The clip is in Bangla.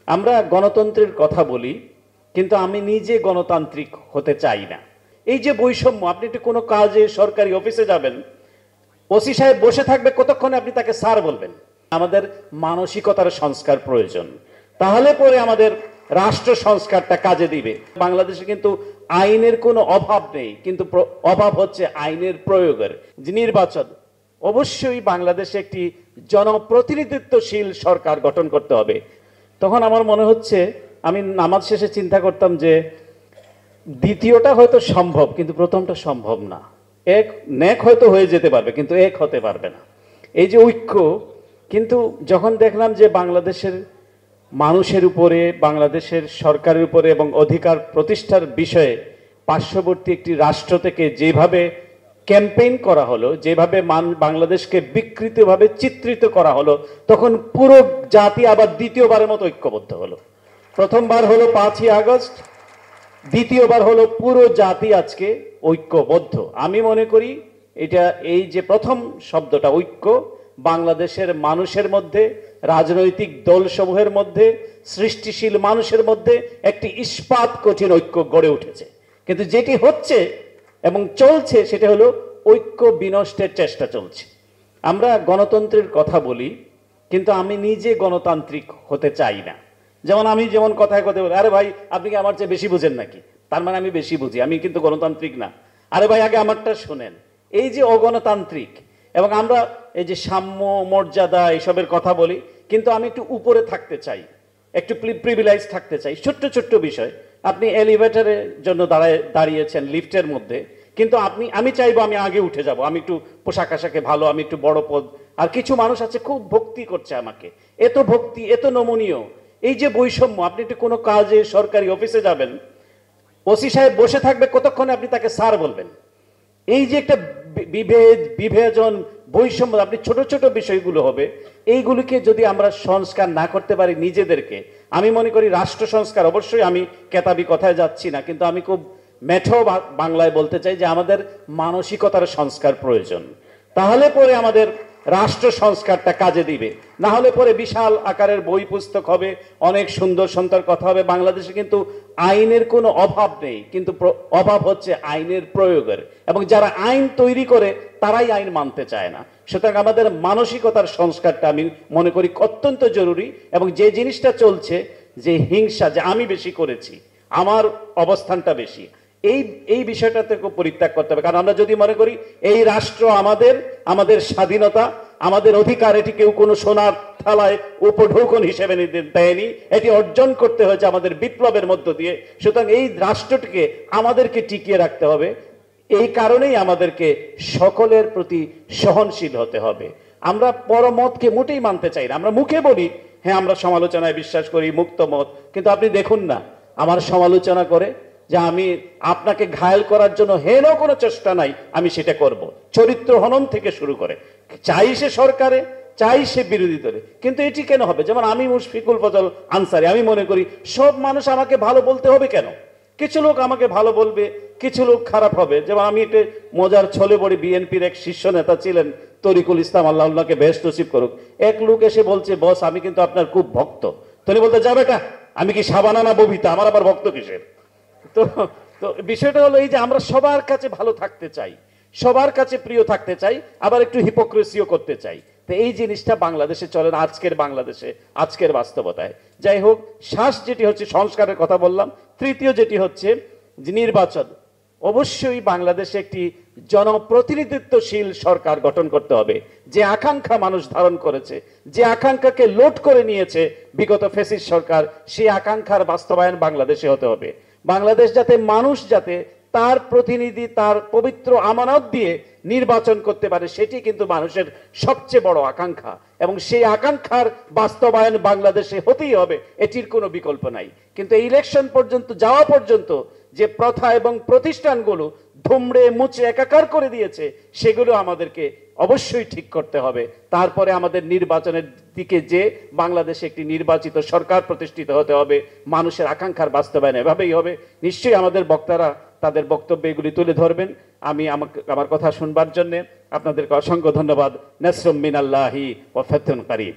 আমরা গণতন্ত্রের কথা বলি, কিন্তু আমি নিজে গণতান্ত্রিক হতে চাই না। এই যে বৈষম্য, আপনি একটু কোনো কাজে সরকারি অফিসে যাবেন, ওসি সাহেব বসে থাকবে, কতক্ষণে আপনি তাকে স্যার বলবেন। আমাদের মানসিকতার সংস্কার প্রয়োজন, তাহলে পরে আমাদের রাষ্ট্র সংস্কারটা কাজে দিবে। বাংলাদেশে কিন্তু আইনের কোনো অভাব নেই, কিন্তু অভাব হচ্ছে আইনের প্রয়োগের। নির্বাচন অবশ্যই বাংলাদেশে একটি জনপ্রতিনিধিত্বশীল সরকার গঠন করতে হবে। তখন আমার মনে হচ্ছে, আমি নামাজ শেষে চিন্তা করতাম যে দ্বিতীয়টা হয়তো সম্ভব, কিন্তু প্রথমটা সম্ভব না। এক নেক হয়তো হয়ে যেতে পারবে, কিন্তু এক হতে পারবে না। এই যে ঐক্য, কিন্তু যখন দেখলাম যে বাংলাদেশের মানুষের উপরে, বাংলাদেশের সরকারের উপরে এবং অধিকার প্রতিষ্ঠার বিষয়ে পার্শ্ববর্তী একটি রাষ্ট্র থেকে যেভাবে ক্যাম্পেইন করা হলো, যেভাবে বাংলাদেশকে বিকৃতভাবে চিত্রিত করা হলো, তখন পুরো জাতি আবার দ্বিতীয়বারের মতো ঐক্যবদ্ধ হলো। প্রথমবার হলো 5ই আগস্ট, দ্বিতীয়বার হলো পুরো জাতি আজকে ঐক্যবদ্ধ। আমি মনে করি এটা, এই যে প্রথম শব্দটা ঐক্য, বাংলাদেশের মানুষের মধ্যে, রাজনৈতিক দলসমূহের মধ্যে, সৃষ্টিশীল মানুষের মধ্যে একটি ইস্পাত কঠিন ঐক্য গড়ে উঠেছে। কিন্তু যেটি হচ্ছে এবং চলছে সেটা হলো ঐক্য বিনষ্টের চেষ্টা চলছে। আমরা গণতন্ত্রের কথা বলি, কিন্তু আমি নিজে গণতান্ত্রিক হতে চাই না। আমি কথায় কথায় বলি, আরে ভাই আপনি কি আমার চেয়ে বেশি বুঝেন নাকি? তার মানে আমি বেশি বুঝি, আমি কিন্তু গণতান্ত্রিক না। আরে ভাই আগে আমারটা শোনেন। এই যে অগণতান্ত্রিক, এবং আমরা এই যে সাম্য, মর্যাদা এসবের কথা বলি, কিন্তু আমি একটু উপরে থাকতে চাই, একটু প্রিভিলেজ থাকতে চাই। ছোট্ট ছোট্ট বিষয়, আপনি এলিভেটরের জন্য দাঁড়িয়েছেন লিফটের মধ্যে, কিন্তু আমি চাইবো আমি আগে উঠে যাব, আমি একটু পোশাক আশাকে ভালো, আমি একটু বড় পদ। আর কিছু মানুষ আছে খুব ভক্তি করছে আমাকে, এত ভক্তি, এত নমনীয়। এই যে বৈষম্য, আপনি একটু কোনো কাজে সরকারি অফিসে যাবেন, ওসি সাহেব বসে থাকবে, কতক্ষণে আপনি তাকে স্যার বলবেন। এই যে একটা বিভাজন, বৈষম্য, আপনি ছোট ছোট বিষয়গুলো হবে, এইগুলিকে যদি আমরা সংস্কার না করতে পারি নিজেদেরকে, আমি মনে করি রাষ্ট্র সংস্কার, অবশ্যই আমি কেতাবি কথায় যাচ্ছি না, কিন্তু আমি খুব মেঠো বাংলায় বলতে চাই যে আমাদের মানসিকতার সংস্কার প্রয়োজন, তাহলে পরে আমাদের রাষ্ট্র সংস্কারটা কাজে দিবে। না হলে পরে বিশাল আকারের বই পুস্তক হবে, অনেক সুন্দর সুন্দর কথা হবে। বাংলাদেশে কিন্তু আইনের কোনো অভাব নেই, কিন্তু অভাব হচ্ছে আইনের প্রয়োগের, এবং যারা আইন তৈরি করে তারাই আইন মানতে চায় না। সুতরাং আমাদের মানসিকতার সংস্কারটা আমি মনে করি অত্যন্ত জরুরি। এবং যে জিনিসটা চলছে, যে হিংসা, যে আমি বেশি করেছি, আমার অবস্থানটা বেশি, এই বিষয়টা থেকে পরিত্যাগ করতে হবে। কারণ আমরা যদি মনে করি এই রাষ্ট্র আমাদের স্বাধীনতা, আমাদের অধিকার, এটি কেউ কোনো সোনার থালায় উপঢৌকন হিসেবে দেয়নি, এটি অর্জন করতে হয়েছে আমাদের বিপ্লবের মধ্য দিয়ে। সুতরাং এই রাষ্ট্রটিকে আমাদেরকে টিকিয়ে রাখতে হবে। এই কারণেই আমাদেরকে সকলের প্রতি সহনশীল হতে হবে। আমরা পরমতকে মোটেই মানতে চাই না। আমরা মুখে বলি হ্যাঁ আমরা সমালোচনায় বিশ্বাস করি, মুক্ত মত, কিন্তু আপনি দেখুন না, আমার সমালোচনা করে যে আমি আপনাকে ঘায়েল করার জন্য হেন কোনো চেষ্টা নাই, আমি সেটা করব। চরিত্র হনন থেকে শুরু করে, চাই সে সরকারে, চাই সে বিরোধী দলে। কিন্তু এটি কেন হবে? যেমন আমি মুশফিকুল ফজল আনসারী, আমি মনে করি সব মানুষ আমাকে ভালো বলতে হবে কেন? কিছু লোক আমাকে ভালো বলবে, কিছু লোক খারাপ হবে। যেমন আমি একটা মজার ছলে বড়ি, বিএনপির এক শীর্ষ নেতা ছিলেন তরিকুল ইসলাম, আল্লাহকে বেহেশত নসিব করুক, এক লোক এসে বলছে, বস আমি কিন্তু আপনার খুব ভক্ত। তিনি বলতে, যাবে এটা আমি কি সাবানা না ববিতা, আমার আবার ভক্ত কিসের? তো তো বিষয়টা হলো এই যে আমরা সবার কাছে ভালো থাকতে চাই, সবার কাছে প্রিয় থাকতে চাই, আবার একটু হিপোক্রেসিও করতে চাই। তো এই জিনিসটা বাংলাদেশে চলে না, আজকের বাংলাদেশে, আজকের বাস্তবতায়। যাই হোক, যেটি হচ্ছে সংস্কারের কথা বললাম। তৃতীয় যেটি হচ্ছে নির্বাচন, অবশ্যই বাংলাদেশে একটি জনপ্রতিনিধিত্বশীল সরকার গঠন করতে হবে। যে আকাঙ্ক্ষা মানুষ ধারণ করেছে, যে আকাঙ্ক্ষাকে লোড করে নিয়েছে বিগত ফ্যাসিস্ট সরকার, সেই আকাঙ্ক্ষার বাস্তবায়ন বাংলাদেশে হতে হবে। বাংলাদেশ মানুষ যাতে তার প্রতিনিধি, তার পবিত্র আমানত দিয়ে নির্বাচন করতে পারে, সেটি কিন্তু মানুষের সবচেয়ে বড় আকাঙ্ক্ষা, এবং সেই আকাঙ্ক্ষার বাস্তবায়ন বাংলাদেশে হতেই হবে, এটির কোনো বিকল্প নাই। কিন্তু এই ইলেকশন পর্যন্ত যাওয়া পর্যন্ত যে প্রথা এবং প্রতিষ্ঠানগুলো ধুমড়ে মুচড়ে একাকার করে দিয়েছে, সেগুলো আমাদেরকে অবশ্যই ঠিক করতে হবে। তারপরে আমাদের নির্বাচনের দিকে যে বাংলাদেশে একটি নির্বাচিত সরকার প্রতিষ্ঠিত হতে হবে, মানুষের আকাঙ্ক্ষার বাস্তবায়ন এভাবেই হবে। নিশ্চয়ই আমাদের বক্তারা তাদের বক্তব্য এগুলি তুলে ধরবেন। আমি আমার কথা শুনবার জন্য আপনাদেরকে অসংখ্য ধন্যবাদ। নাসরুম মিনাল্লাহি ওয়া ফাতহুন করিব।